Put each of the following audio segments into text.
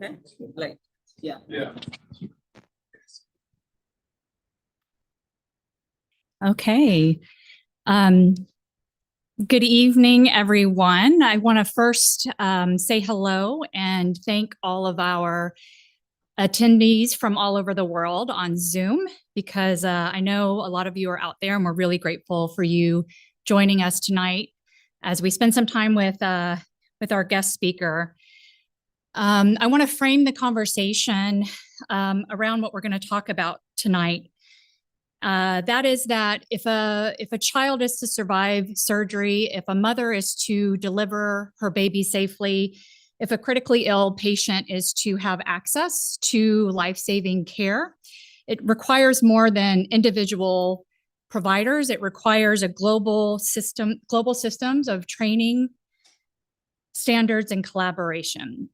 Okay, like, yeah. Yeah. Okay. Good evening, everyone. I want to first say hello and thank all of our attendees from all over the world on Zoom, because I know a lot of you are out there and we're really grateful for you joining us tonight as we spend some time with our guest speaker. I want to frame the conversation around what we're going to talk about tonight. That is that if a child is to survive surgery, if a mother is to deliver her baby safely, if a critically ill patient is to have access to life-saving care, it requires more than individual providers. It requires a global systems of training, standards, and collaboration.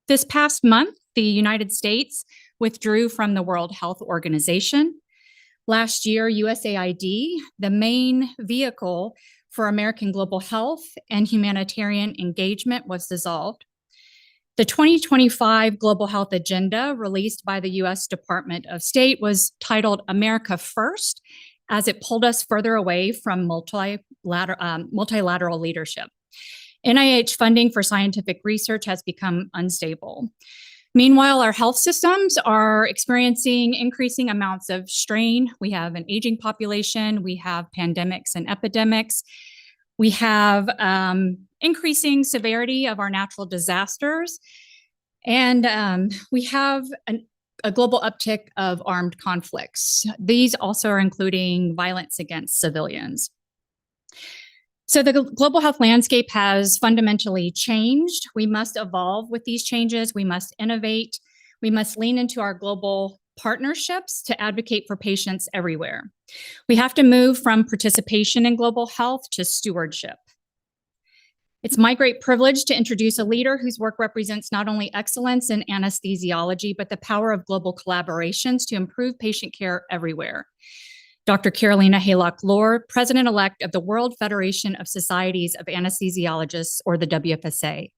This past month, the United States withdrew from the World Health Organization. Last year, USAID, the main vehicle for American global health and humanitarian engagement, was dissolved. The 2025 Global Health Agenda, released by the US Department of State, was titled America First, as it pulled us further away from multilateral leadership. NIH funding for scientific research has become unstable. Meanwhile, our health systems are experiencing increasing amounts of strain. We have an aging population, we have pandemics and epidemics, we have increasing severity of our natural disasters, and we have a global uptick of armed conflicts. These also are including violence against civilians. So the global health landscape has fundamentally changed. We must evolve with these changes. We must innovate. We must lean into our global partnerships to advocate for patients everywhere. We have to move from participation in global health to stewardship. It's my great privilege to introduce a leader whose work represents not only excellence in anesthesiology, but the power of global collaborations to improve patient care everywhere. Dr. Carolina Haylock-Lohr, President-elect of the World Federation of Societies of Anesthesiologists, or the WFSA.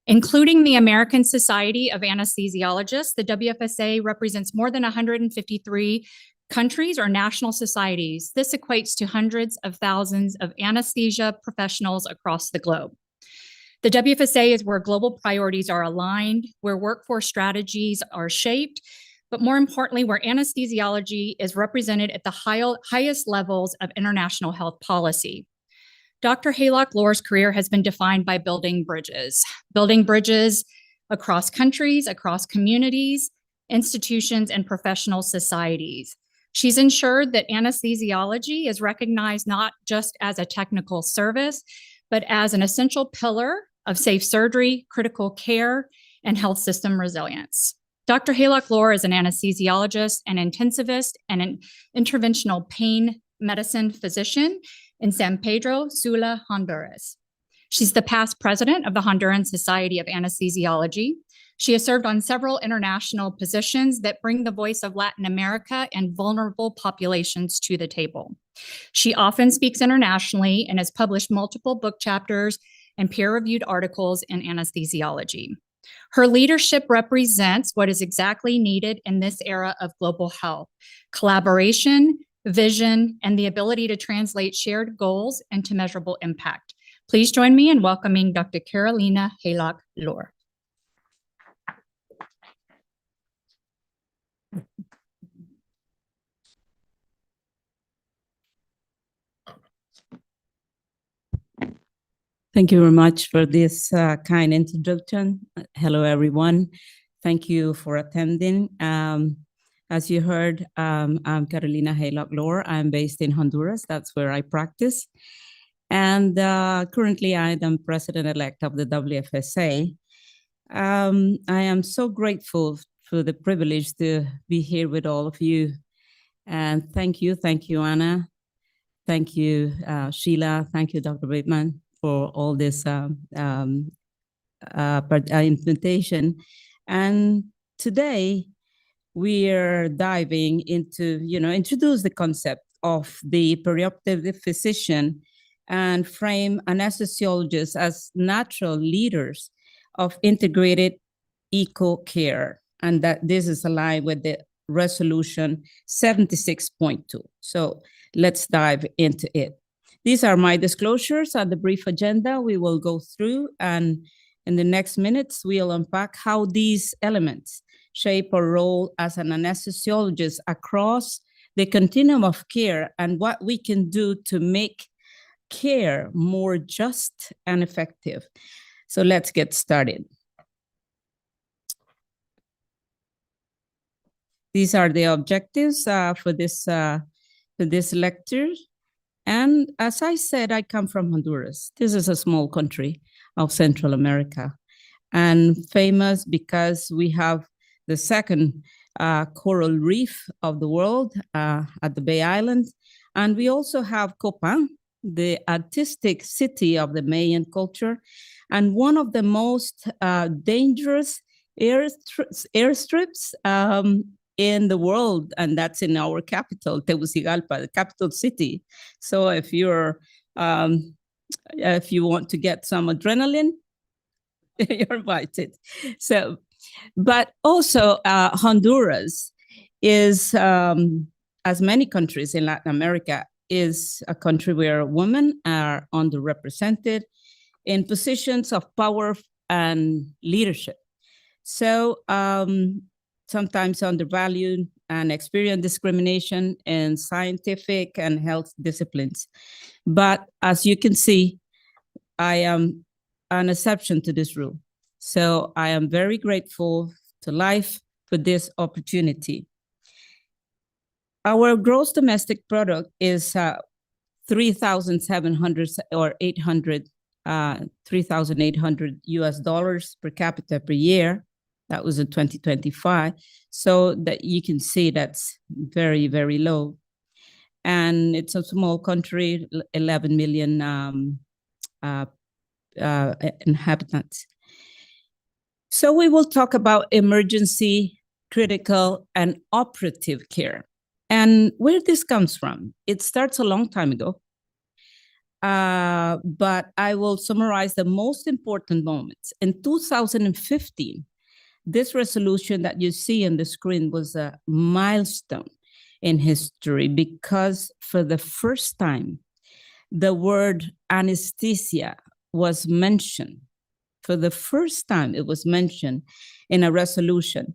Including the American Society of Anesthesiologists, the WFSA represents more than 153 countries or national societies. This equates to hundreds of thousands of anesthesia professionals across the globe. The WFSA is where global priorities are aligned, where workforce strategies are shaped, but more importantly, where anesthesiology is represented at the highest levels of international health policy. Dr. Haylock-Lohr's career has been defined by building bridges across countries, across communities, institutions, and professional societies. She's ensured that anesthesiology is recognized not just as a technical service, but as an essential pillar of safe surgery, critical care, and health system resilience. Dr. Haylock-Lohr is an anesthesiologist, an intensivist, and an interventional pain medicine physician in San Pedro Sula, Honduras. She's the past president of the Honduran Society of Anesthesiology. She has served on several international positions that bring the voice of Latin America and vulnerable populations to the table. She often speaks internationally and has published multiple book chapters and peer-reviewed articles in anesthesiology. Her leadership represents what is exactly needed in this era of global health: collaboration, vision, and the ability to translate shared goals into measurable impact. Please join me in welcoming Dr. Carolina Haylock-Lohr. Thank you very much for this kind introduction. Hello, everyone. Thank you for attending. As you heard, I'm Carolina Haylock-Lohr. I'm based in Honduras. That's where I practice. And currently, I am president-elect of the WFSA. I am so grateful for the privilege to be here with all of you. And thank you, Anna. Thank you, Sheila. Thank you, Dr. Bateman, for all this invitation. And today we are diving into, introduce the concept of the perioperative physician and frame anesthesiologists as natural leaders of integrated eco-care, and that this is aligned with the resolution 76.2. So let's dive into it. These are my disclosures and the brief agenda we will go through, and in the next minutes, we'll unpack how these elements shape our role as an anesthesiologist across the continuum of care and what we can do to make care more just and effective. So let's get started. These are the objectives for this lecture. And as I said, I come from Honduras. This is a small country of Central America, and famous because we have the second coral reef of the world at the Bay Island. And we also have Copan, the artistic city of the Mayan culture, and one of the most dangerous airstrips in the world, and that's in our capital, Tegucigalpa, the capital city. So if you want to get some adrenaline, you're invited. So, but also Honduras is, as many countries in Latin America, is a country where women are underrepresented in positions of power and leadership. So sometimes undervalued and experience discrimination in scientific and health disciplines. But as you can see, I am an exception to this rule. So I am very grateful to life for this opportunity. Our gross domestic product is 3,700 or 800, 3,800 US dollars per capita per year. That was in 2025. So that you can see that's very, very low. And it's a small country, 11 million inhabitants. So we will talk about emergency, critical, and operative care. And where this comes from, it starts a long time ago. But I will summarize the most important moments. In 2015, this resolution that you see on the screen was a milestone in history because for the first time, the word anesthesia was mentioned. For the first time, it was mentioned in a resolution.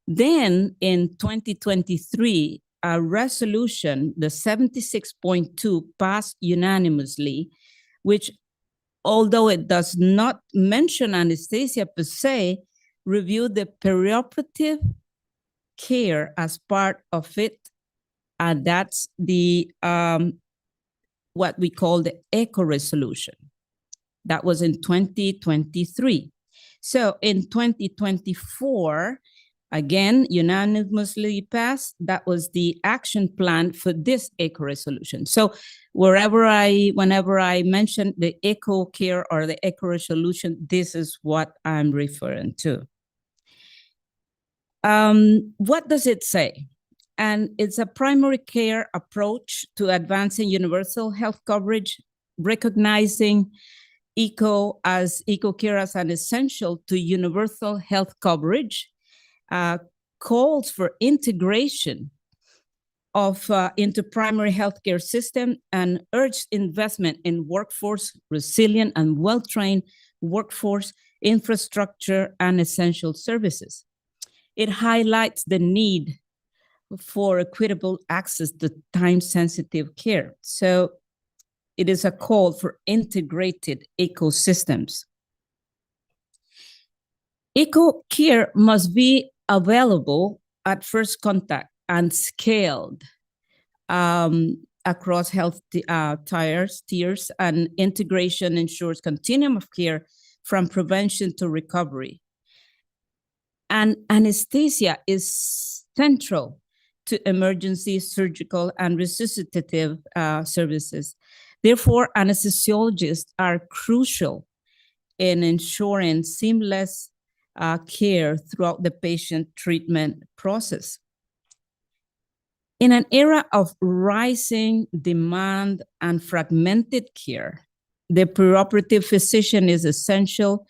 Then in 2023, a resolution, the 76.2, passed unanimously, which, although it does not mention anesthesia per se, reviewed the perioperative care as part of it. And that's the what we call the ECHO resolution. That was in 2023. So in 2024, again, unanimously passed, that was the action plan for this ECHO resolution. So whenever I mention the ECHO care or the ECHO resolution, this is what I'm referring to. What does it say? And it's a primary care approach to advancing universal health coverage, recognizing ECHO care as an essential to universal health coverage, calls for integration of into primary healthcare system and urged investment in workforce, resilient and well-trained workforce, infrastructure, and essential services. It highlights the need for equitable access to time-sensitive care. So it is a call for integrated ecosystems. ECHO care must be available at first contact and scaled across health tiers, and integration ensures continuum of care from prevention to recovery. And anesthesia is central to emergency, surgical, and resuscitative services. Therefore, anesthesiologists are crucial in ensuring seamless care throughout the patient treatment process. In an era of rising demand and fragmented care, the preoperative physician is essential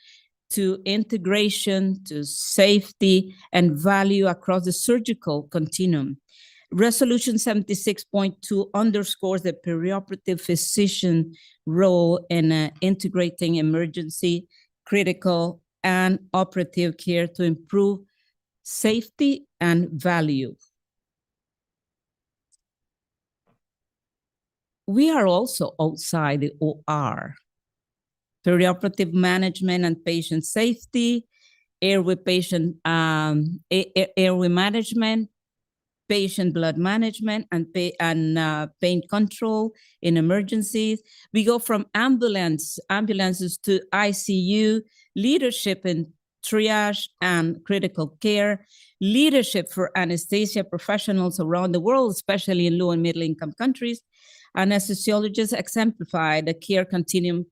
to integration, to safety and value across the surgical continuum. Resolution 76.2 underscores the perioperative physician role in integrating emergency, critical, and operative care to improve safety and value. We are also outside the OR. Perioperative management and patient safety, airway management, patient blood management, and pain control in emergencies. We go from ambulances to ICU, leadership in triage and critical care, leadership for anesthesia professionals around the world, especially in low and middle income countries. Anesthesiologists exemplify the care continuum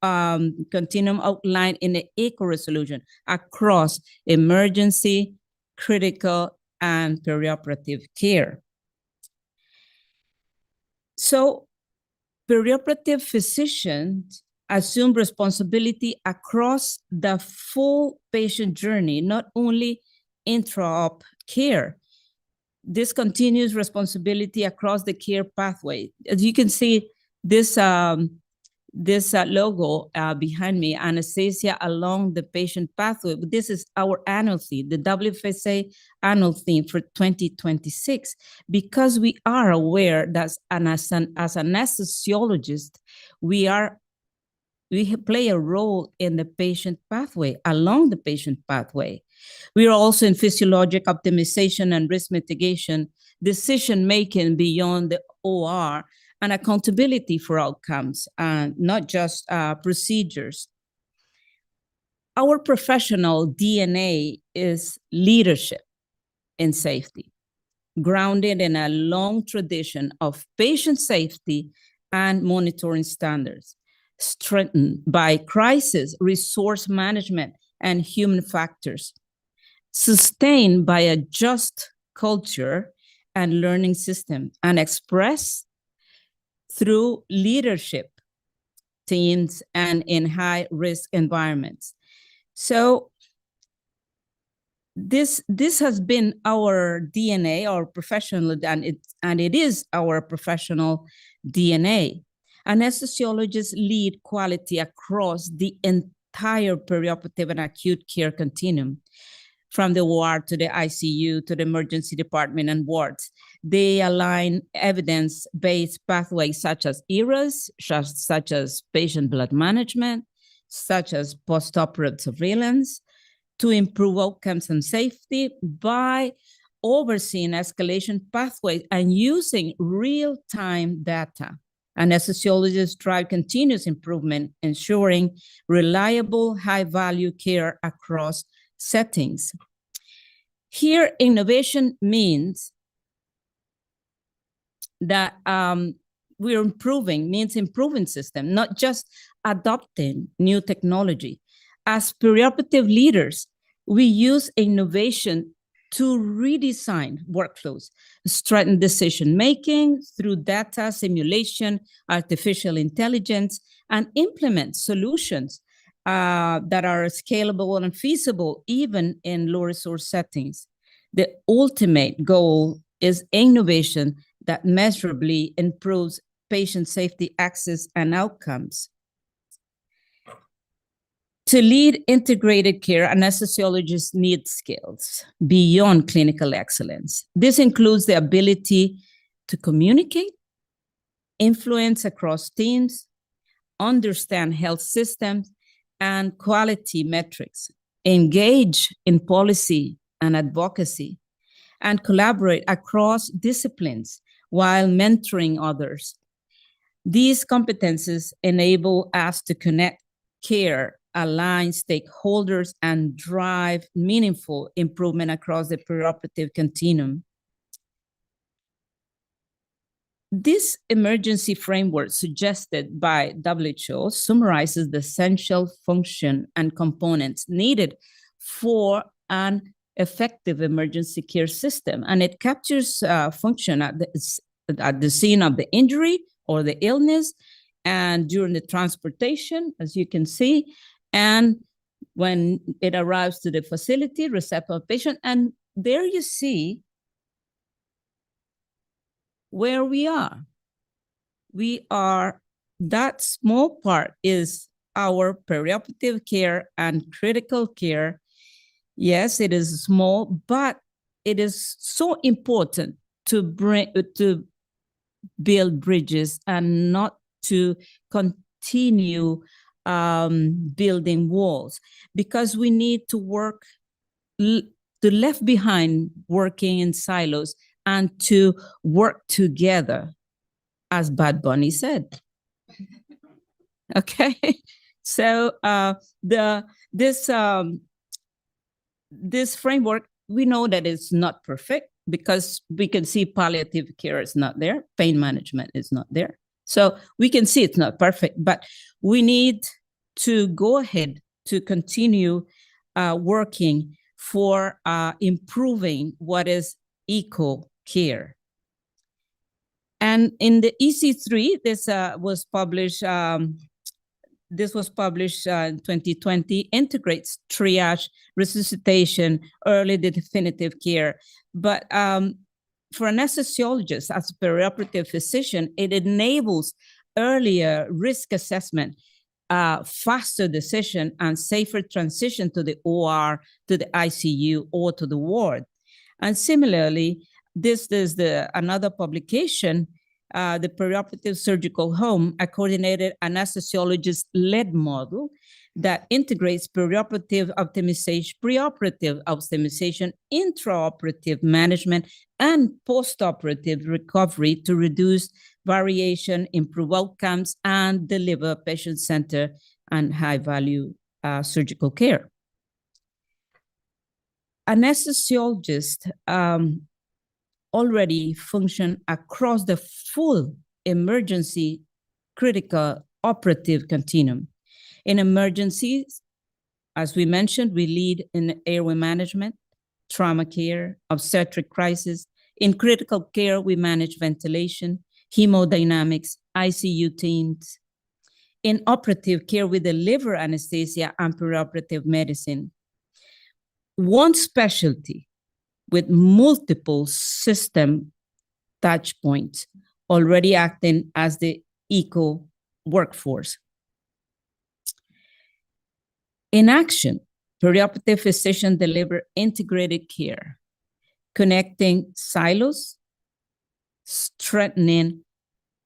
outlined in the eco resolution across emergency, critical, and perioperative care. So perioperative physicians assume responsibility across the full patient journey, not only intra-op care. This continuous responsibility across the care pathway. As you can see, this logo behind me, anesthesia along the patient pathway. This is our annual theme, the WFSA annual theme for 2026, because we are aware that as anesthesiologists, we play a role in the patient pathway, along the patient pathway. We are also in physiologic optimization and risk mitigation, decision-making beyond the OR, and accountability for outcomes, and not just procedures. Our professional DNA is leadership in safety, grounded in a long tradition of patient safety and monitoring standards, strengthened by crisis, resource management, and human factors, sustained by a just culture and learning system, and expressed through leadership teams and in high-risk environments. So this has been our DNA, our professional, and it is our professional DNA. Anesthesiologists lead quality across the entire perioperative and acute care continuum, from the OR to the ICU to the emergency department and wards. They align evidence-based pathways such as ERAs, such as patient blood management, such as post-operative surveillance, to improve outcomes and safety by overseeing escalation pathways and using real-time data. Anesthesiologists drive continuous improvement, ensuring reliable, high-value care across settings. Here, innovation means that we're improving system, not just adopting new technology. As perioperative leaders, we use innovation to redesign workflows, strengthen decision-making through data simulation, artificial intelligence, and implement solutions that are scalable and feasible even in low resource settings. The ultimate goal is innovation that measurably improves patient safety, access, and outcomes. To lead integrated care, anesthesiologists need skills beyond clinical excellence. This includes the ability to communicate, influence across teams, understand health systems and quality metrics, engage in policy and advocacy, and collaborate across disciplines while mentoring others. These competencies enable us to connect care, align stakeholders, and drive meaningful improvement across the perioperative continuum. This emergency framework suggested by WHO summarizes the essential function and components needed for an effective emergency care system, and it captures function at the scene of the injury or the illness, and during the transportation, as you can see, And when it arrives to the facility, receptive patient, and there you see where we are. We are, that small part is our perioperative care and critical care. Yes, it is small, but it is so important to build bridges and not to continue building walls, because we need to work to left behind working in silos and to work together, as Bad Bunny said. Okay, so this framework, we know that it's not perfect, because we can see palliative care is not there, pain management is not there. So we can see it's not perfect, but we need to go ahead to continue working for improving what is eco care. And in the EC3, this was published in 2020, integrates triage, resuscitation, early definitive care. But for anesthesiologists, as a perioperative physician, it enables earlier risk assessment, faster decision, and safer transition to the OR, to the ICU, or to the ward. And similarly, this is another publication, the perioperative surgical home, a coordinated anesthesiologist-led model that integrates preoperative optimization, intraoperative management, and postoperative recovery to reduce variation, improve outcomes, and deliver patient-centered and high-value surgical care. Anesthesiologists already function across the full emergency critical operative continuum. In emergencies, as we mentioned, we lead in airway management, trauma care, obstetric crisis. In critical care, we manage ventilation, hemodynamics, ICU teams. In operative care, we deliver anesthesia and perioperative medicine. One specialty with multiple system touch points, already acting as the eco workforce. In action, perioperative physicians deliver integrated care, connecting silos, strengthening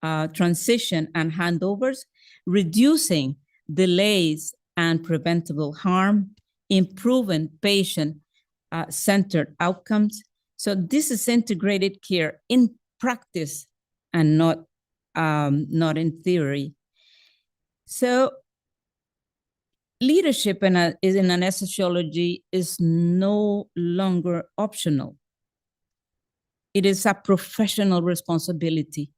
transition and handovers, reducing delays and preventable harm, improving patient-centered outcomes. So this is integrated care in practice and not in theory. So leadership in anesthesiology is no longer optional. It is a professional responsibility.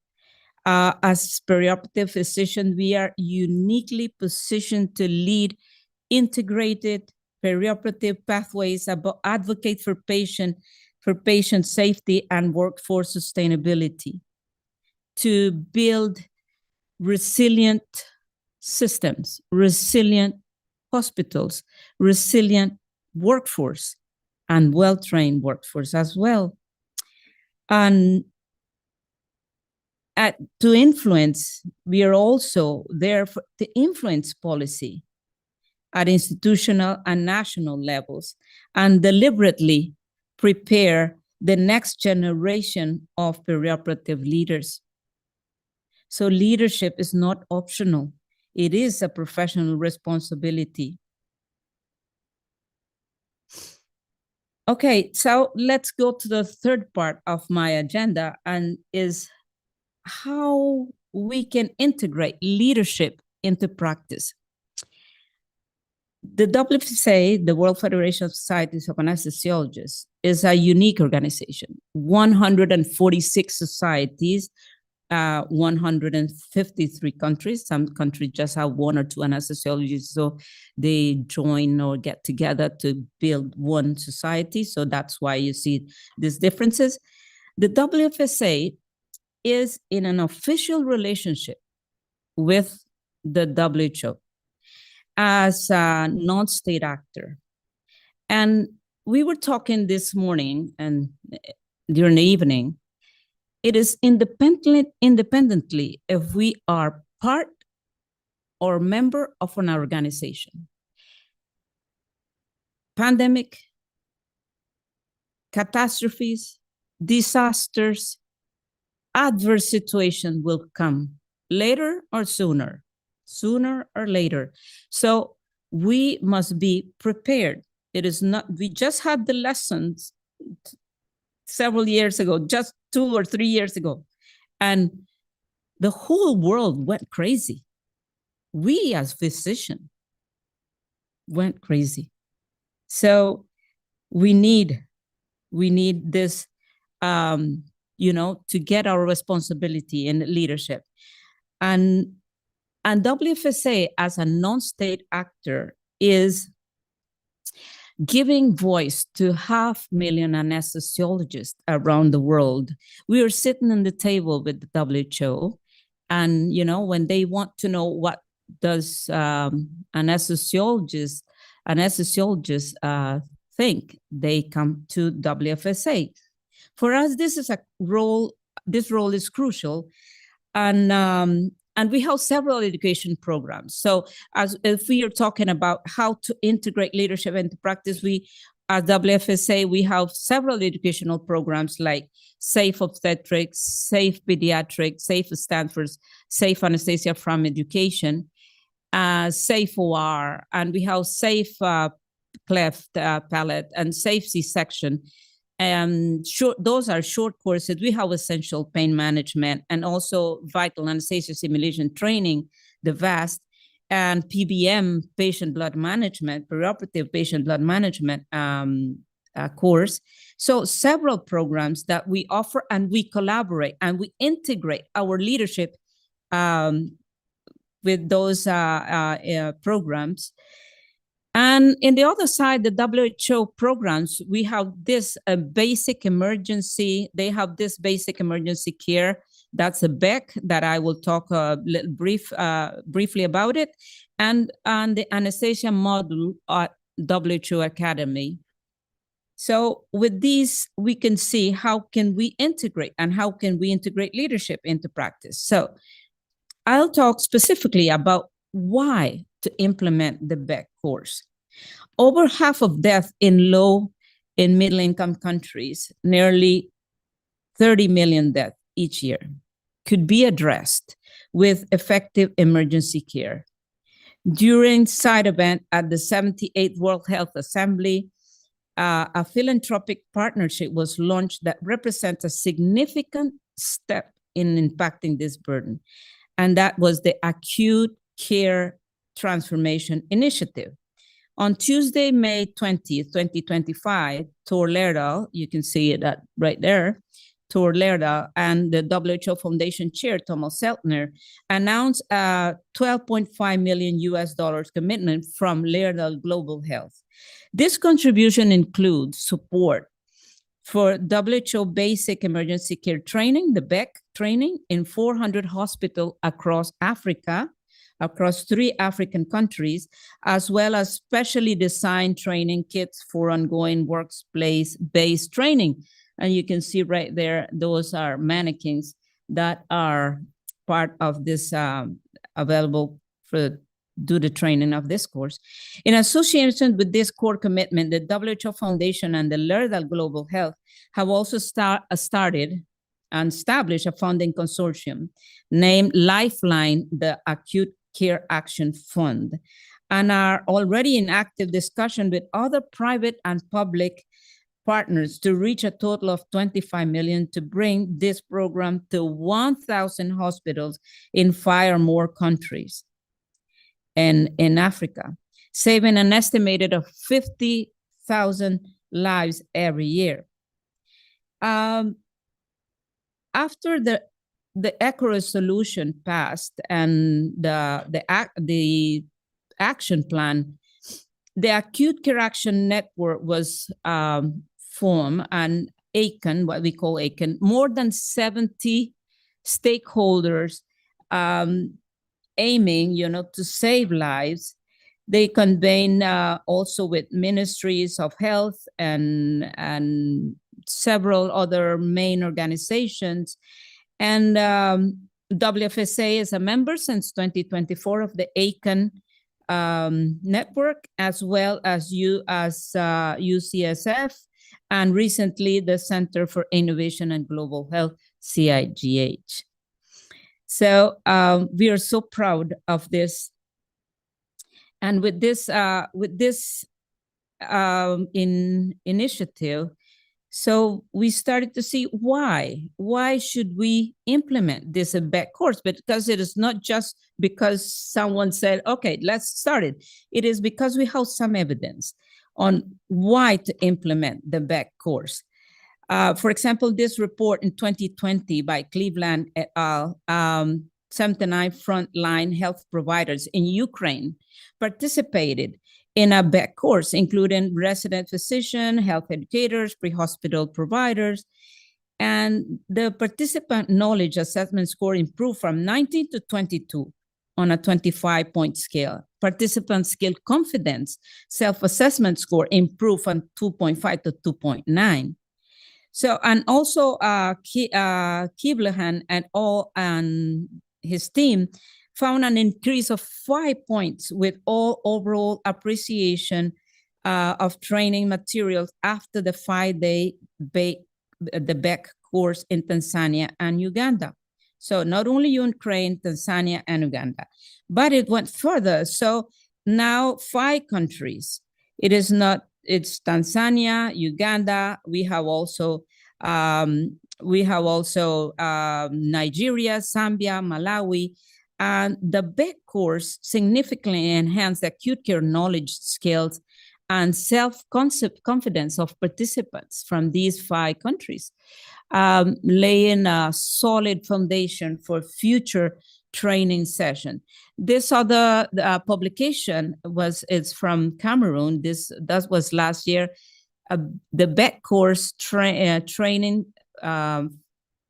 As perioperative physicians, we are uniquely positioned to lead integrated perioperative pathways, advocate for patient safety and workforce sustainability, to build resilient systems, resilient hospitals, resilient workforce, and well-trained workforce as well. And to influence, we are also there to influence policy at institutional and national levels, and deliberately prepare the next generation of perioperative leaders. So leadership is not optional. It is a professional responsibility. Okay, so let's go to the third part of my agenda, and is how we can integrate leadership into practice. The WFSA, the World Federation of Societies of Anesthesiologists, is a unique organization. 146 societies, 153 countries. Some countries just have one or two anesthesiologists, so they join or get together to build one society. So that's why you see these differences. The WFSA is in an official relationship with the WHO. as a non-state actor. And we were talking this morning and during the evening, it is independently if we are part or member of an organization. Pandemic, catastrophes, disasters, adverse situation will come later or sooner or later. So we must be prepared. It is not, we just had the lessons several years ago, just 2 or 3 years ago, and the whole world went crazy. We as physicians went crazy. So we need this, to get our responsibility in leadership. And WFSA as a non-state actor is giving voice to 500,000 anesthesiologists around the world. We are sitting on the table with the WHO, and when they want to know what does anesthesiologists think, they come to WFSA. For us, this role is crucial, and we have several education programs. So if we are talking about how to integrate leadership into practice, we at WFSA, we have several educational programs like Safe Obstetrics, Safe Pediatrics, Safe Stanford, Safe Anesthesia from Education, Safe OR, and we have Safe Cleft Palate and Safe C-section. Those are short courses. We have essential pain management and also vital anesthesia simulation training, the VAST, and PBM, patient blood management, preoperative patient blood management course. So several programs that we offer, and we collaborate and we integrate our leadership with those programs. And in the other side, the WHO programs, we have this basic emergency. They have this basic emergency care. That's a BEC that I will talk briefly about it, and the anesthesia module at WHO Academy. So with these, we can see how can we integrate and how can we integrate leadership into practice. So I'll talk specifically about why to implement the BEC course. Over half of death in low and middle income countries, nearly 30 million deaths each year, could be addressed with effective emergency care. During side event at the 78th World Health Assembly, a philanthropic partnership was launched that represents a significant step in impacting this burden. And that was the Acute Care Transformation Initiative. On Tuesday, May 20th, 2025, Tor Lerdal, you can see it right there, Tor Lerdal and the WHO Foundation Chair, Thomas Seltner, announced a $12.5 million commitment from Lerdal Global Health. This contribution includes support for WHO Basic Emergency Care Training, the BEC training, in 400 hospitals across Africa, across 3 African countries, as well as specially designed training kits for ongoing workplace-based training. And you can see right there, those are mannequins that are part of this available for do the training of this course. In association with this core commitment, the WHO Foundation and the Lerdal Global Health have also started and established a funding consortium named Lifeline, the Acute Care Action Fund, and are already in active discussion with other private and public partners to reach a total of 25 million to bring this program to 1,000 hospitals in 5 or more countries and in Africa, saving an estimated of 50,000 lives every year. After the ECHO resolution passed and the action plan, the Acute Care Action Network was formed, and ACAN, what we call ACAN, more than 70 stakeholders aiming, to save lives. They convene also with ministries of health and several other main organizations. And WFSA is a member since 2024 of the ACAN network, as well as UCSF, and recently the Center for Innovation and Global Health, CIGH. So we are so proud of this. And with this initiative, so we started to see why should we implement this ABEC course? Because it is not just because someone said, okay, let's start it. It is because we have some evidence on why to implement the ABEC course. For example, this report in 2020 by Cleveland et al., 79 frontline health providers in Ukraine participated in a ABEC course, including resident physician, health educators, pre-hospital providers, and the participant knowledge assessment score improved from 19 to 22 on a 25-point scale. Participant skill confidence self-assessment score improved from 2.5 to 2.9. So, and also Kiblehan and his team found an increase of 5 points with all overall appreciation of training materials after the 5-day BEC course in Tanzania and Uganda. So not only Ukraine, Tanzania, and Uganda, but it went further. So now 5 countries. It's Tanzania, Uganda. We have also Nigeria, Zambia, Malawi. And the BEC course significantly enhanced the acute care knowledge skills and self-confidence of participants from these 5 countries, laying a solid foundation for future training session. This other publication is from Cameroon. That was last year. The BEC course training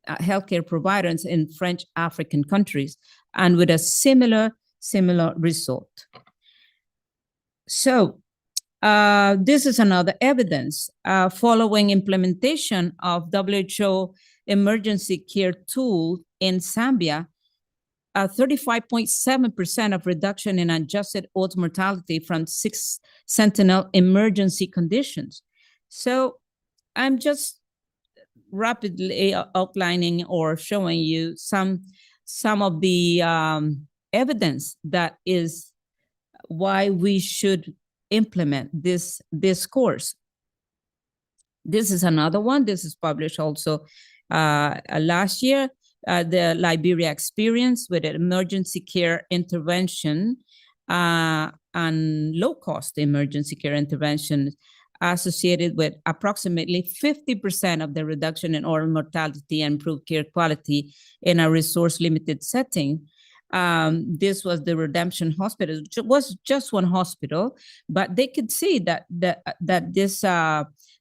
healthcare providers in French African countries, and with a similar result. So this is another evidence. Following implementation of WHO emergency care tool in Zambia, 35.7% of reduction in adjusted odds mortality from 6 sentinel emergency conditions. So I'm just rapidly outlining or showing you some of the evidence that is why we should implement this course. This is another one. This is published also last year. The Liberia experience with emergency care intervention and low-cost emergency care intervention associated with approximately 50% of the reduction in oral mortality and improved care quality in a resource-limited setting. This was the Redemption Hospital, which was just one hospital, but they could see that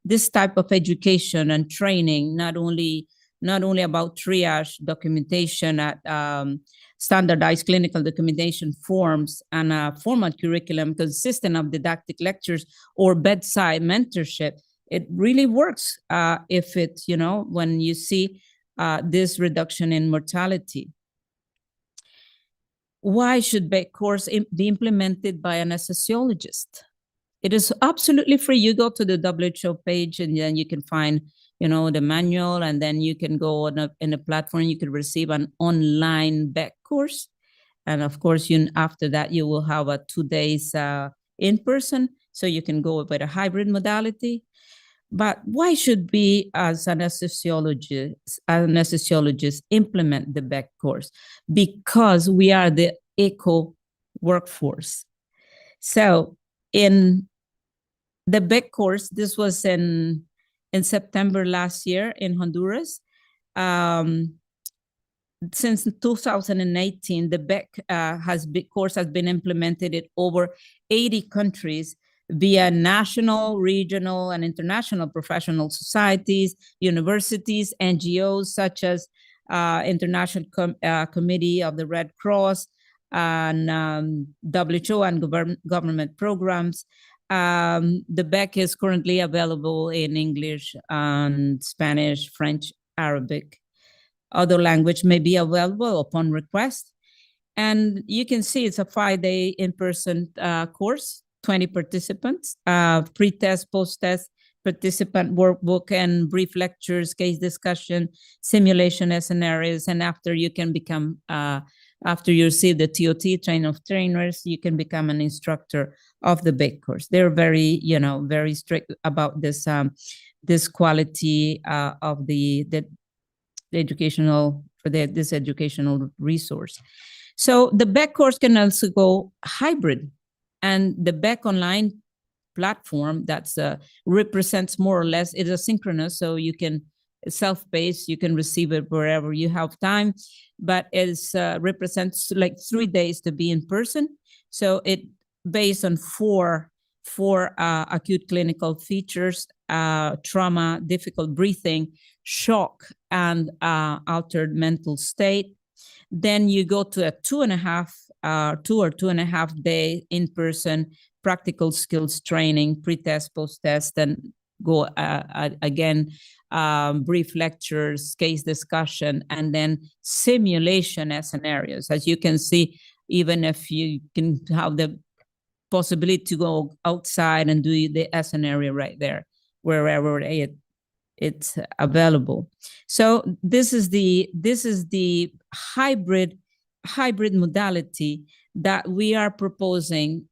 this type of education and training, not only about triage documentation at standardized clinical documentation forms and a formal curriculum consistent of didactic lectures or bedside mentorship. It really works if it, when you see this reduction in mortality. Why should BEC course be implemented by an anesthesiologist? It is absolutely free. You go to the WHO page and then you can find the manual, and then you can go in a platform, you can receive an online BEC course. And of course, after that, you will have a 2 days in person, so you can go with a hybrid modality. But why should we, as an anesthesiologist, implement the BEC course? Because we are the eco workforce. So in the BEC course, this was in September last year in Honduras. Since 2018, the BEC course has been implemented in over 80 countries via national, regional, and international professional societies, universities, NGOs such as International Committee of the Red Cross, and WHO and government programs. The BEC is currently available in English and Spanish, French, Arabic. Other language may be available upon request. And you can see it's a 5-day in-person course, 20 participants, pre-test, post-test, participant workbook, and brief lectures, case discussion, simulation scenarios. And after you can become, after you receive the TOT, train of trainers, you can become an instructor of the BEC course. They're very, very strict about this, this quality of the educational, for this educational resource. So the BEC course can also go hybrid, and the BEC online platform that's represents more or less, it is asynchronous, so you can self-paced, you can receive it wherever you have time, but it represents like 3 days to be in person. So it based on four acute clinical features: trauma, difficult breathing, shock, and altered mental state. Then you go to a 2 or 2.5 day in-person practical skills training, pre-test, post-test, and go again, brief lectures, case discussion, and then simulation scenarios. As you can see, even if you can have the possibility to go outside and do the scenario right there, wherever it's available. So this is the hybrid modality that we are proposing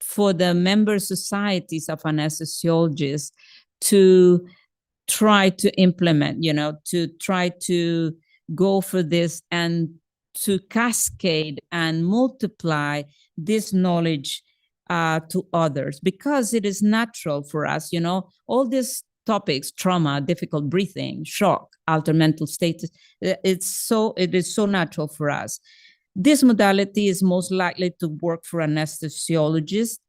for the member societies of anesthesiologists to try to implement, to try to go for this and to cascade and multiply this knowledge to others, because it is natural for us, all these topics: trauma, difficult breathing, shock, altered mental status. It is so natural for us. This modality is most likely to work for anesthesiologists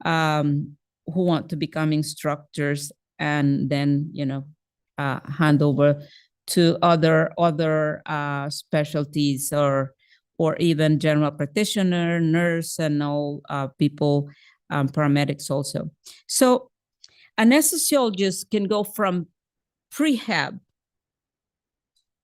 who want to become instructors and then, hand over to other specialties, or even general practitioner, nurse, and all people, paramedics also. So anesthesiologists can go from prehab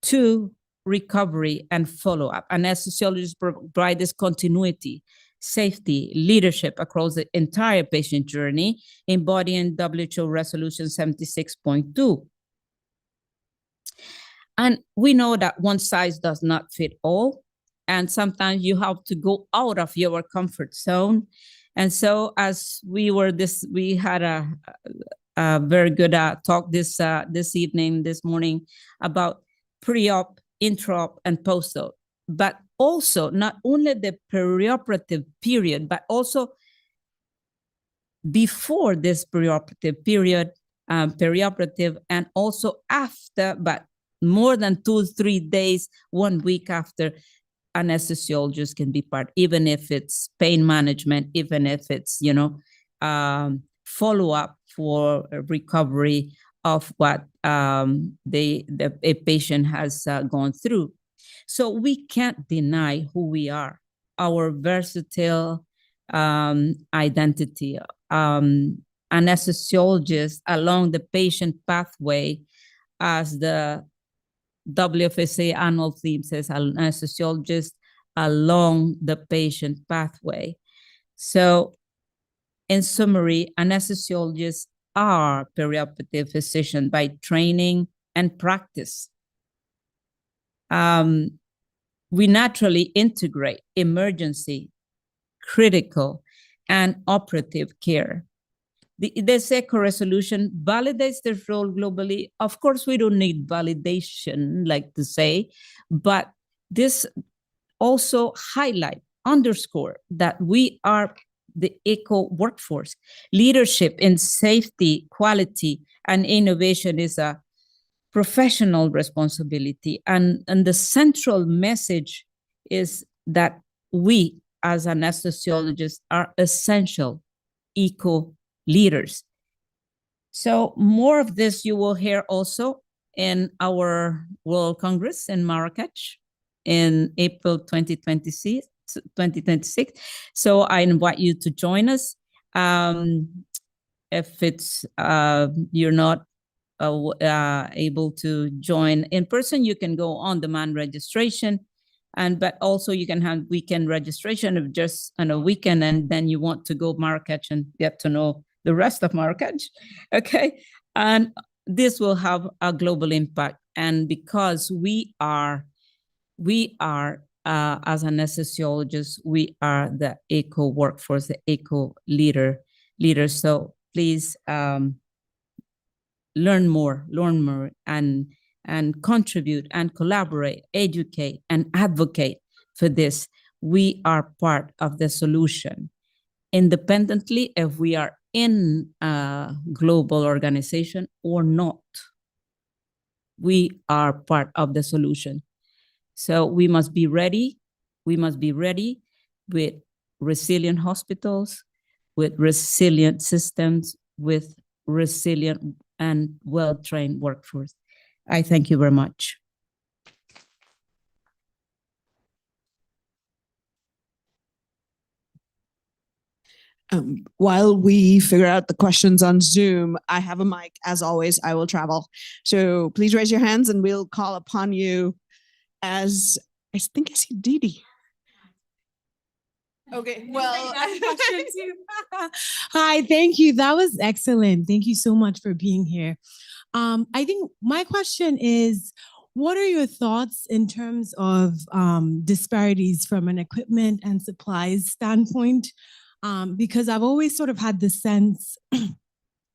to recovery and follow-up. Anesthesiologists provide this continuity, safety, leadership across the entire patient journey, embodying WHO Resolution 76.2. And we know that one size does not fit all, and sometimes you have to go out of your comfort zone. And so, as we had a very good talk this morning about pre-op, intra-op, and post-op, but also not only the perioperative period, but also before this perioperative period, perioperative, and also after, but more than 2-3 days, 1 week after. Anesthesiologists can be part, even if it's pain management, even if it's, follow-up for recovery of what a patient has gone through. So we can't deny who we are, our versatile identity. Anesthesiologists along the patient pathway, as the WFSA annual theme says, anesthesiologists along the patient pathway. So in summary, anesthesiologists are perioperative physicians by training and practice. We naturally integrate emergency, critical, and operative care. This ECHO resolution validates their role globally. Of course, we don't need validation, like to say, but this also underscore that we are the ECHO workforce. Leadership in safety, quality, and innovation is a professional responsibility. And the central message is that we, as anesthesiologists, are essential ECHO leaders. So more of this you will hear also in our World Congress in Marrakech in April 2026. 2026. So I invite you to join us. If it's you're not able to join in person, you can go on demand registration. But also you can have weekend registration of just on a weekend, and then you want to go Marrakech and get to know the rest of Marrakech. Okay. And this will have a global impact. And because we are as anesthesiologists, we are the eco workforce, the eco leaders. So please learn more and contribute and collaborate, educate and advocate for this. We are part of the solution. Independently, if we are in a global organization or not, we are part of the solution. So we must be ready. We must be ready with resilient hospitals, with resilient systems, with resilient and well-trained workforce. I thank you very much. While we figure out the questions on Zoom, I have a mic. As always, I will travel. So please raise your hands and we'll call upon you as, I think I see Didi. Okay, well. Hi, thank you. That was excellent. Thank you so much for being here. I think my question is, what are your thoughts in terms of disparities from an equipment and supplies standpoint? Because I've always sort of had the sense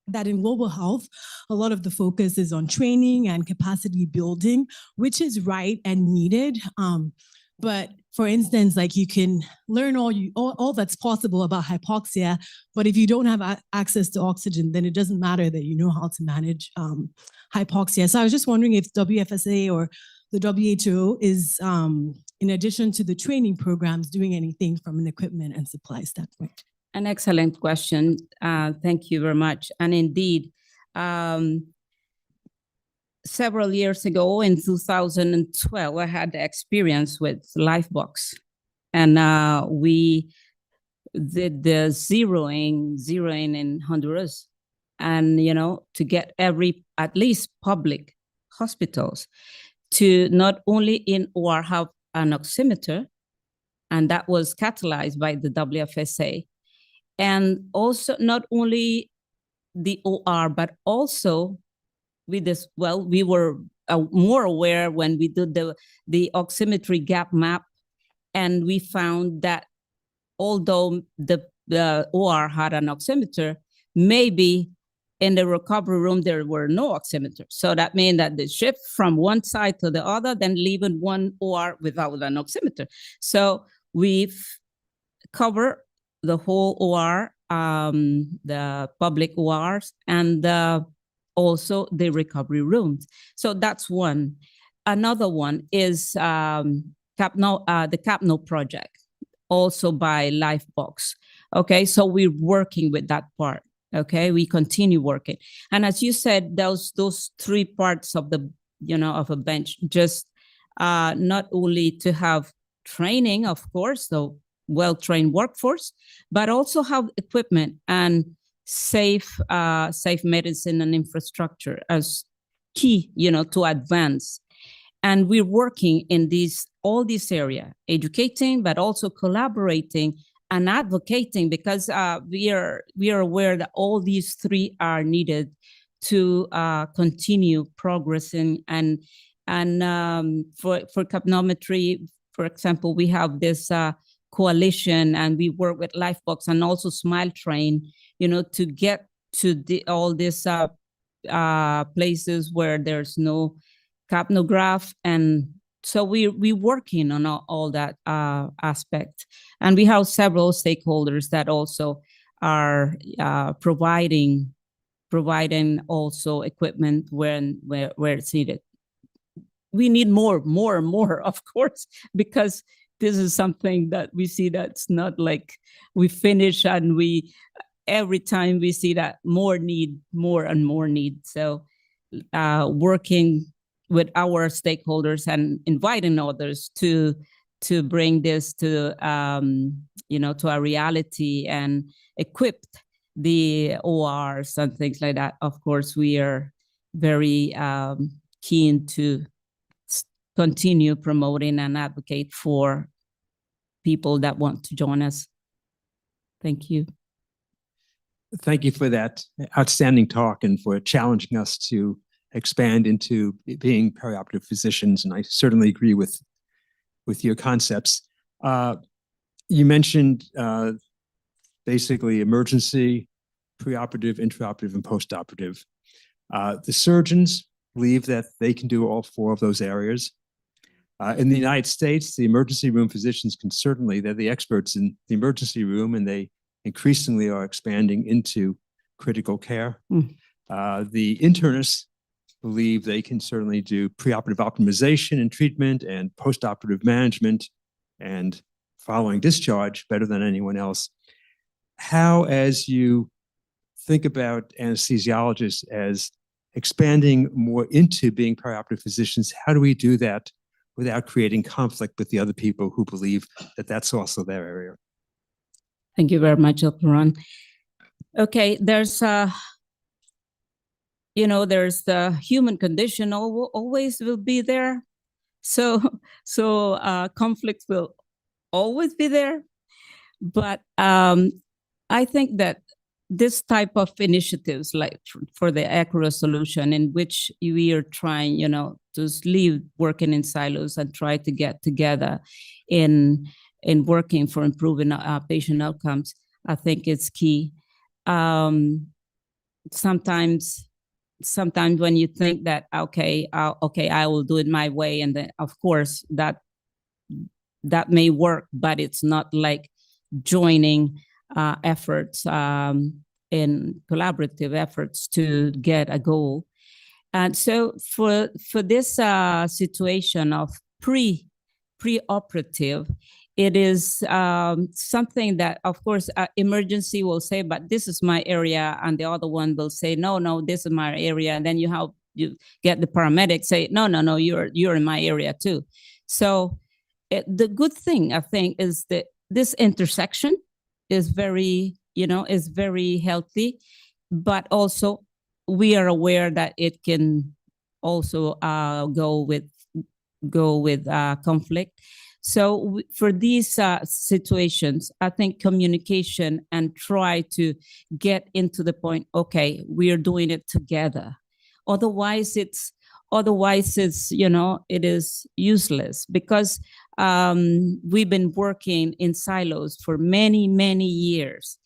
that in global health, a lot of the focus is on training and capacity building, which is right and needed. But for instance, like you can learn all that's possible about hypoxia, but if you don't have access to oxygen, then it doesn't matter that you know how to manage hypoxia. So I was just wondering if WFSA or the WHO is, in addition to the training programs, doing anything from an equipment and supply standpoint. An excellent question. Thank you very much. And indeed, several years ago in 2012, I had the experience with Lifebox. And we did the zeroing in Honduras. And, you know, to get at least public hospitals to not only in OR have an oximeter, and that was catalyzed by the WFSA. And also not only the OR, but also with this, well, we were more aware when we did the oximetry gap map, and we found that although the OR had an oximeter, maybe in the recovery room, there were no oximeters. So that means that the shift from one side to the other, then leaving one OR without an oximeter. So we've covered the whole OR, the public ORs, and also the recovery rooms. So that's one. Another one is the CAPNO project, also by Lifebox. Okay, so we're working with that part. Okay, we continue working. And as you said, those three parts of the, of a bench, just not only to have training, of course, so well-trained workforce, but also have equipment and safe medicine and infrastructure as key, to advance. And we're working in all these areas, educating, but also collaborating and advocating, because we are aware that all these three are needed to continue progressing. And for capnometry, for example, we have this coalition, and we work with Lifebox and also Smile Train, to get to all these places where there's no capnograph. And so we're working on all that aspect. And we have several stakeholders that also are providing also equipment where it's needed. We need more and more, of course, because this is something that we see that's not like we finish, and every time we see that more and more need. So working with our stakeholders and inviting others to to bring this to, to a reality and equip the ORs and things like that. Of course, we are very keen to continue promoting and advocate for people that want to join us. Thank you. Thank you for that outstanding talk and for challenging us to expand into being perioperative physicians. And I certainly agree with your concepts. You mentioned basically emergency, preoperative, intraoperative, and postoperative. The surgeons believe that they can do all four of those areas. In the United States, the emergency room physicians can certainly, they're the experts in the emergency room, and they increasingly are expanding into critical care. The internists believe they can certainly do preoperative optimization and treatment and postoperative management and following discharge better than anyone else. How, as you think about anesthesiologists as expanding more into being perioperative physicians, how do we do that without creating conflict with the other people who believe that that's also their area? Thank you very much, Dr. Ron. Okay, there's the human condition always will be there. So conflict will always be there. But I think that this type of initiatives, like for the AGR solution, in which we are trying, to leave working in silos and try to get together in working for improving our patient outcomes, I think it's key. Sometimes when you think that, okay, I will do it my way, and then of course that may work, but it's not like joining efforts in collaborative efforts to get a goal. And so for this situation of preoperative, it is something that, of course, emergency will say, but this is my area, and the other one will say, no, this is my area, and then you get the paramedic say, no, you're in my area too. So the good thing, I think, is that this intersection is very healthy, but also we are aware that it can also go with conflict. So for these situations, I think communication and try to get into the point, okay, we are doing it together. Otherwise it's it is useless, because we've been working in silos for many, many years.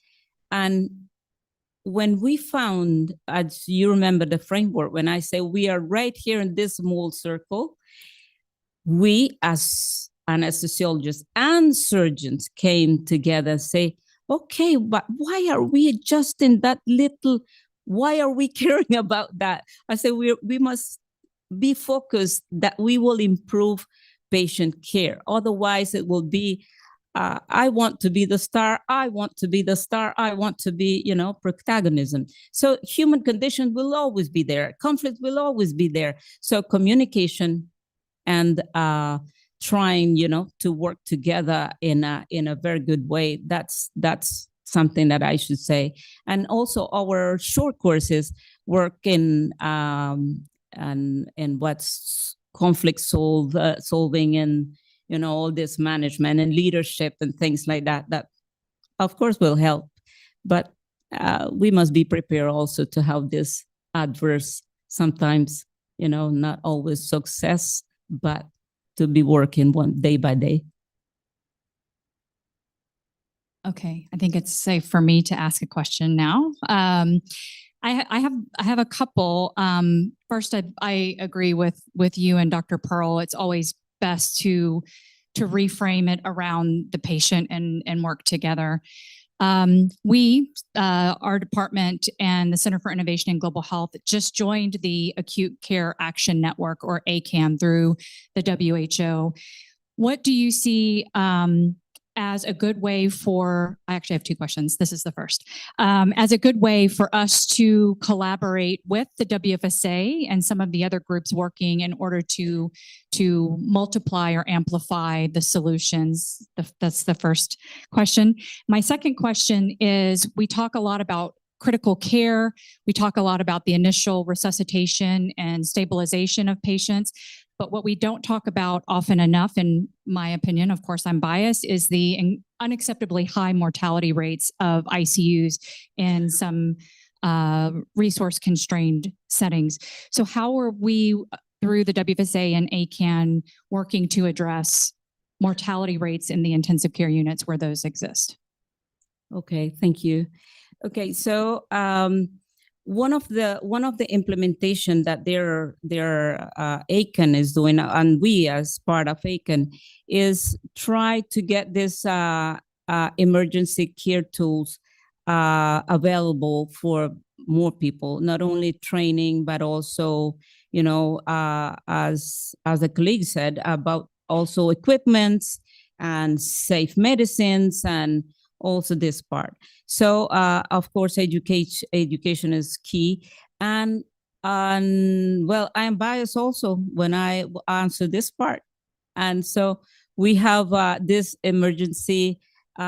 And when we found, as you remember the framework, when I say we are right here in this small circle, we as anesthesiologists and surgeons came together and say, okay, but why are we just in that little, why are we caring about that? I say we must be focused that we will improve patient care. Otherwise it will be, I want to be the star, I want to be the star, I want to be, protagonism. So human condition will always be there. Conflict will always be there. So communication and trying, to work together in a very good way. That's something that I should say. And also our short courses work in what's conflict solving and all this management and leadership and things like that of course will help. But we must be prepared also to have this adverse, sometimes, not always success, but to be working one day by day. Okay, I think it's safe for me to ask a question now. I have a couple. First, I agree with you and Dr. Pearl. It's always best to reframe it around the patient and work together. Our department and the Center for Innovation in Global Health just joined the Acute Care Action Network, or ACAN, through the WHO. What do you see as a good way for, I actually have two questions. This is the first. As a good way for us to collaborate with the WFSA and some of the other groups working in order to multiply or amplify the solutions. That's the first question. My second question is, we talk a lot about critical care. We talk a lot about the initial resuscitation and stabilization of patients. But what we don't talk about often enough, in my opinion, of course I'm biased, is the unacceptably high mortality rates of ICUs in some resource-constrained settings. So how are we, through the WFSA and ACAN, working to address mortality rates in the intensive care units where those exist? Okay, thank you. Okay, so one of the implementation that their ACAN is doing, and we as part of ACAN, is try to get this emergency care tools available for more people, not only training, but also, you know, as the colleague said, about also equipments and safe medicines and also this part. So, of course, education is key. And well, I am biased also when I answer this part. And so we have this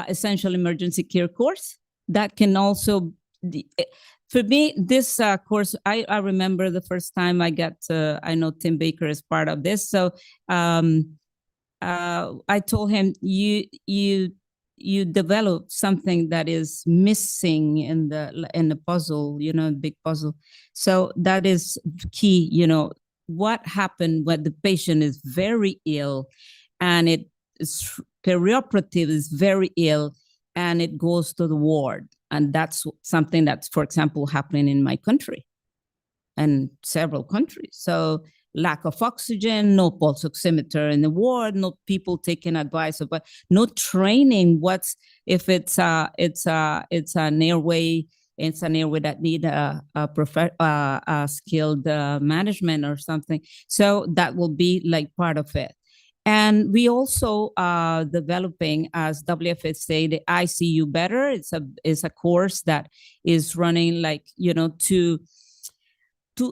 essential emergency care course that can also, for me, this course, I remember the first time I got I know Tim Baker is part of this. So I told him, you develop something that is missing in the puzzle, you know, big puzzle. So that is key, you know, what happened when the patient is very ill and it is perioperative, is very ill, and it goes to the ward. And that's something that's, for example, happening in my country and several countries. So lack of oxygen, no pulse oximeter in the ward, no people taking advice about, no training. What's if it's an airway, it's an airway that need a skilled management or something. So that will be like part of it. And we also are developing as WFSA the ICU Better. It's a course that is running, like, you know, to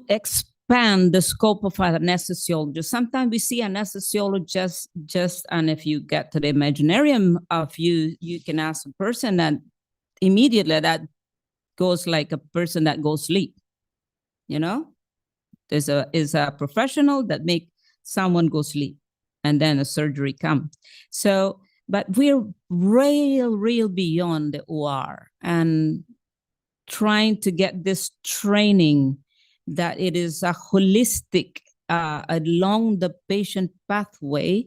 expand the scope of an anesthesiologist. Sometimes we see anesthesiologists just, and if you get to the imaginarium of you can ask a person that immediately that goes like a person that goes sleep, you know? Is a professional that make someone go sleep and then a surgery comes. So, but we're real beyond the OR and trying to get this training that it is a holistic along the patient pathway.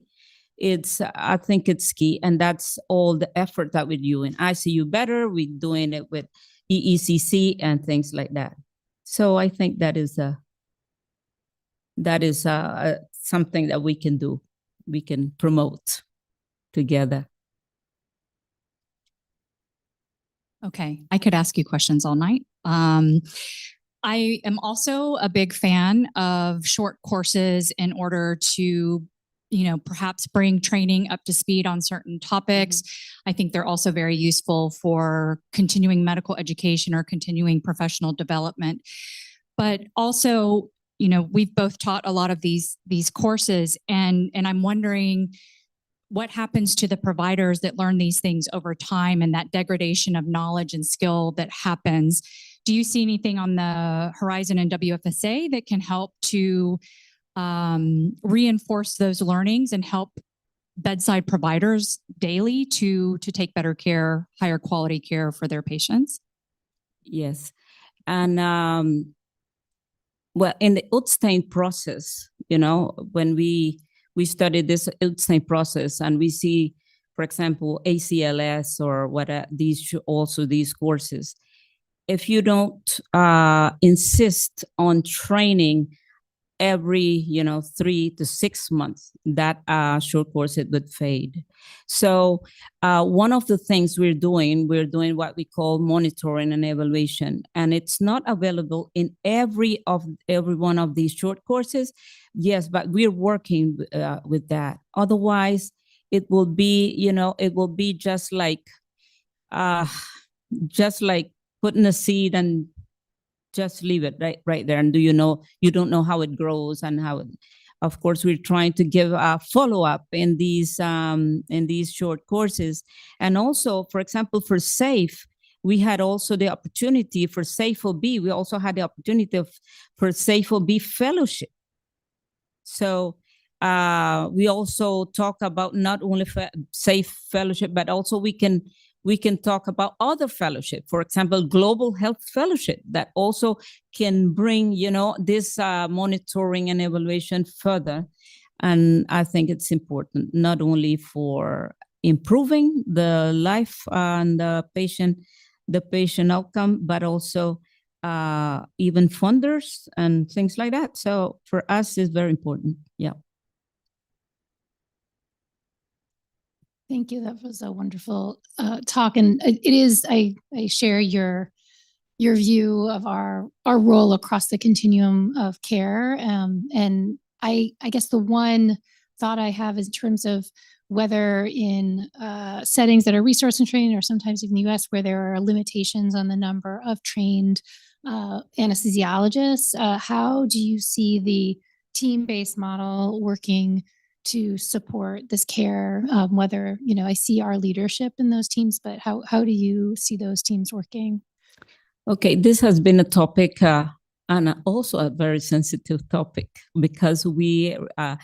I think it's key, and that's all the effort that we do in ICU Better. We're doing it with EECC and things like that. So I think that is something that we can do. We can promote together. Okay, I could ask you questions all night. I am also a big fan of short courses in order to, you know, perhaps bring training up to speed on certain topics. I think they're also very useful for continuing medical education or continuing professional development. But also, you know, we've both taught a lot of these courses, and I'm wondering what happens to the providers that learn these things over time and that degradation of knowledge and skill that happens. Do you see anything on the horizon in WFSA that can help to reinforce those learnings and help bedside providers daily to take better care, higher quality care for their patients? Yes. And well, in the Utstein process, you know, when we study this Utstein process and we see, for example, ACLS or what these courses, if you don't insist on training every 3 to 6 months, that short course it would fade. So one of the things we're doing what we call monitoring and evaluation, and it's not available in every one of these short courses. Yes, but we're working with that. Otherwise, it will be, it will be just like putting a seed and just leave it right there. And you don't know how it grows and how it, of course, we're trying to give a follow-up in these short courses. And also, for example, for SAFE, we had also the opportunity for SAFE OB. We also had the opportunity for SAFE OB fellowship. So we also talk about not only SAFE fellowship, but also we can talk about other fellowship. For example, Global Health Fellowship that also can bring, this monitoring and evaluation further. And I think it's important not only for improving the life and the patient outcome, but also even funders and things like that. So for us, it's very important. Yeah. Thank you. That was a wonderful talk, and it is. I share your view of our role across the continuum of care, and I guess the one thought I have is in terms of whether in settings that are resource and trained, or sometimes in the U.S. where there are limitations on the number of trained anesthesiologists, how do you see the team-based model working to support this care, whether, I see our leadership in those teams, but how do you see those teams working? Okay, this has been a topic and also a very sensitive topic, because when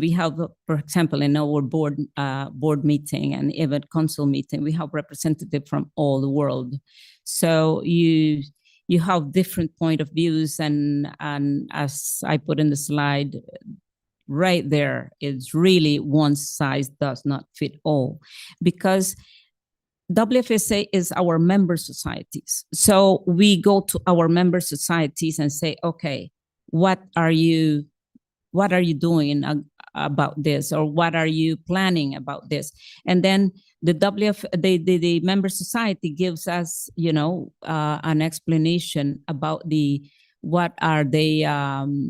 we have, for example, in our board meeting and even council meeting, we have representatives from all the world. So you have different point of views, and as I put in the slide, right there, it's really one size does not fit all, because WFSA is our member societies. So we go to our member societies and say, okay, what are you doing about this, or what are you planning about this? And then the member society gives us, an explanation about what are they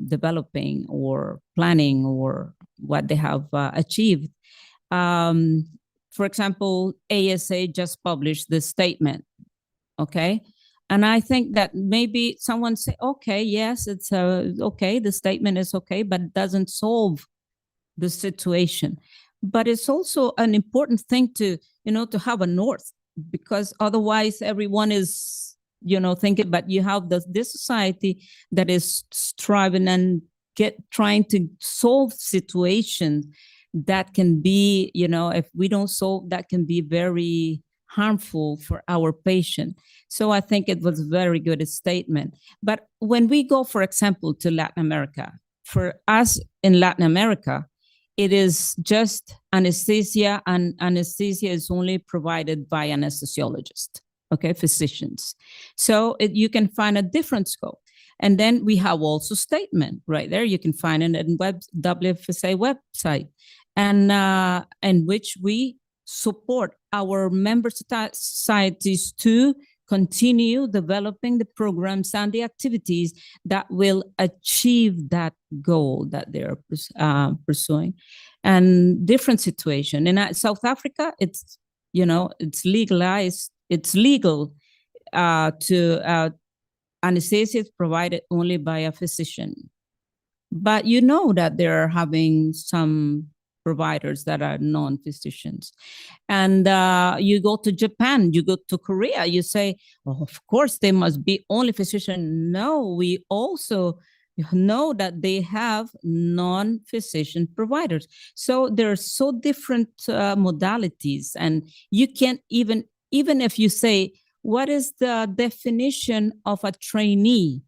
developing or planning, or what they have achieved. For example, ASA just published this statement, okay? And I think that maybe someone say, okay, yes, it's okay, the statement is okay, but it doesn't solve the situation. But it's also an important thing to have a north, because otherwise everyone is, thinking, but you have this society that is striving and trying to solve situations that can be, if we don't solve, that can be very harmful for our patient. So I think it was a very good statement. But when we go, for example, to Latin America, for us in Latin America, it is just anesthesia, and anesthesia is only provided by anesthesiologists, okay, physicians. So you can find a different scope. And then we have also statement right there. You can find it in WFSA website, and in which we support our member societies to continue developing the programs and the activities that will achieve that goal that they're pursuing. And different situation. In South Africa, it's legalized. It's legal to anesthesia is provided only by a physician. But that they're having some providers that are non-physicians. And you go to Japan, you go to Korea, you say, oh, of course, they must be only physician. No, we also know that they have non-physician providers. So there are so different modalities, and you can't even if you say, what is the definition of a trainee?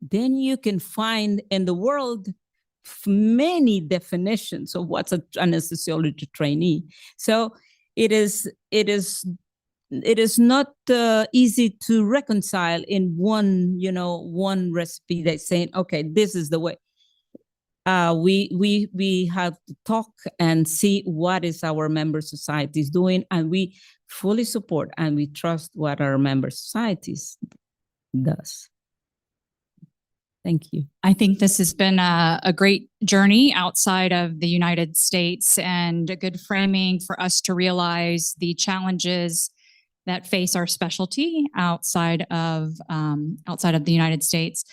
Then you can find in the world many definitions of what's an anesthesiology trainee. So it is not easy to reconcile in one recipe that's saying, okay, this is the way. We have to talk and see what is our member societies doing, and we fully support and we trust what our member societies does. Thank you. I think this has been a great journey outside of the United States and a good framing for us to realize the challenges that face our specialty outside of the United States,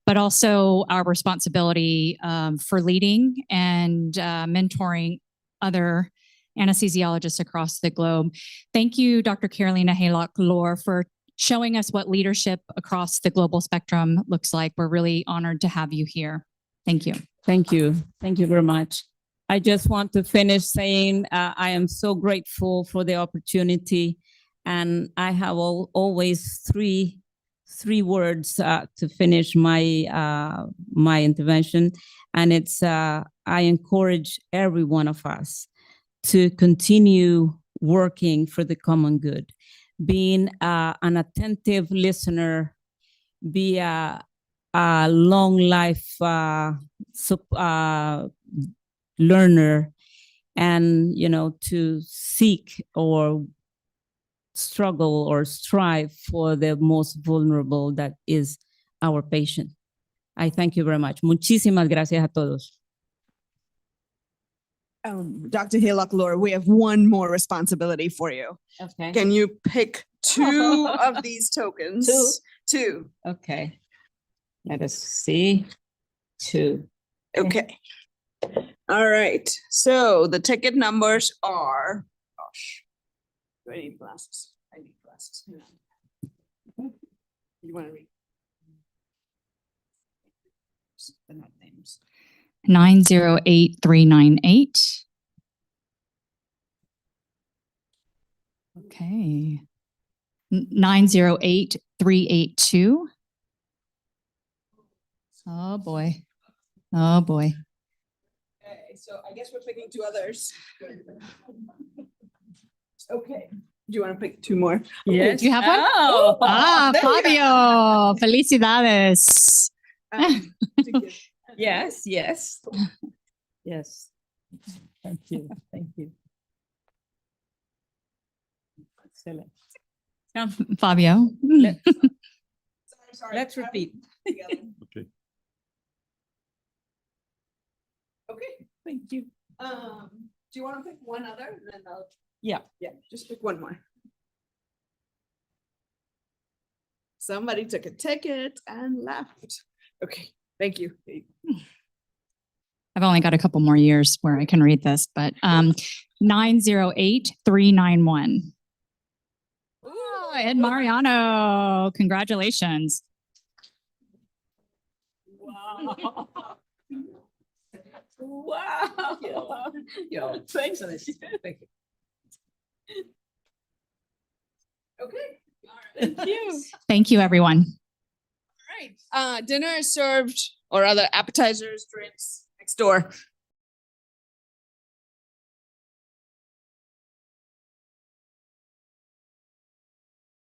but also our responsibility for leading and mentoring other anesthesiologists across the globe. Thank you, Dr. Carolina Haylock-Lore, for showing us what leadership across the global spectrum looks like. We're really honored to have you here. Thank you. Thank you. Thank you very much. I just want to finish saying I am so grateful for the opportunity, and I have always three words to finish my my intervention, and it's I encourage every one of us to continue working for the common good, being an attentive listener, be a long life learner, and to seek or struggle or strive for the most vulnerable, that is our patient. I thank you very much. Muchísimas gracias a todos. Dr. Haylock-Lore, we have one more responsibility for you. Okay. Can you pick two of these tokens? Two. Okay. Let us see. Two. Okay. All right. So the ticket numbers are, gosh, do I need glasses? I need glasses. Hang on. You want to read? They're not names. 908398. Okay. 908382. Oh boy. Oh boy. Okay, so I guess we're picking two others. Okay. Do you want to pick two more? Yes. Do you have one? Oh. There we Fabio. Felicidades. To give- Yes, yes. Yes. Thank you. Thank you. Excellent. Fabio. Sorry, Let's repeat. together. Okay. Okay, thank you. Do you want to pick one other? And then I'll, Yeah. just pick one more. Somebody took a ticket and left. Okay, thank you. I've only got a couple more years where I can read this, but 908391. Oh, Ed Mariano, congratulations. Wow. Wow. Yo, thanks for this. Thank you. Okay. Thank you. Thank you, everyone. All right. Dinner is served, or other appetizers, drinks next door.